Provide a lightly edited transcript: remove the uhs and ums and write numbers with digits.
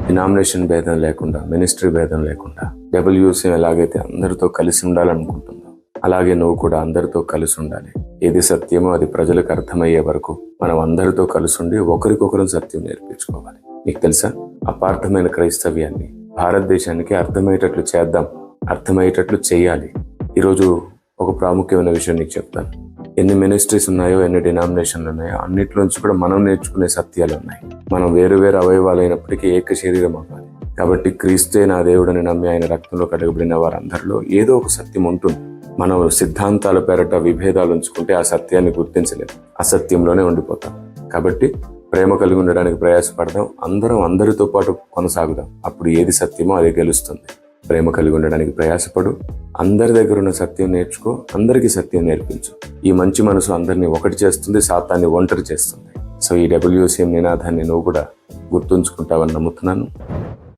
Denomination భేదం లేకుండా, ministry భేదం లేకుండా WCM ఎలాగైతే అందరితో కలిసి ఉండాలనుకుంటుందో అలాగే నువ్వు కూడా అందరితో కలిసి ఉండాలి. ఏది సత్యమో అది ప్రజలకు అర్థమయ్యే వరకు మనం అందరితో కలిసి ఉండి ఒకరికొకరు సత్యం నేర్పించుకోవాలి. నీకు తెలుసా, అపార్థమైన క్రైస్తవ్యాన్ని భారతదేశానికి అర్థమయ్యేటట్లు చేద్దాం, అర్థమయ్యేటట్లు చేయాలి. ఈరోజు ఒక ప్రాముఖ్యమైన విషయం నీకు చెప్తాను. ఎన్ని మినిస్ట్రీస్ ఉన్నాయో, ఎన్ని డినామినేషన్లు ఉన్నాయో అన్నిట్లోంచి కూడా మనం నేర్చుకునే సత్యాలు ఉన్నాయి. మనం వేరు వేరు అవయవాలు అయినప్పటికీ ఏక శరీరం అవ్వాలి. కాబట్టి క్రీస్తే నా దేవుడని నమ్మి ఆయన రక్తంలో కడగబడిన వారందరిలో ఏదో ఒక సత్యం ఉంటుంది. మనం సిద్ధాంతాల పేరట విభేదాలు ఉంచుకుంటే ఆ సత్యాన్ని గుర్తించలేము, అసత్యంలోనే ఉండిపోతాం. కాబట్టి ప్రేమ కలిగి ఉండడానికి ప్రయాసపడదాం, అందరం అందరితో పాటు కొనసాగుదాం. అప్పుడు ఏది సత్యమో అది గెలుస్తుంది. ప్రేమ కలిగి ఉండడానికి ప్రయాసపడు, అందరి దగ్గర ఉన్న సత్యం నేర్చుకో, అందరికీ సత్యం నేర్పించు. ఈ మంచి మనసు అందరినీ ఒకటి చేస్తుంది, సాతాన్ని ఒంటరి చేస్తుంది. సో ఈ WCM నినాదాన్ని నువ్వు కూడా గుర్తుంచుకుంటావని నమ్ముతున్నాను.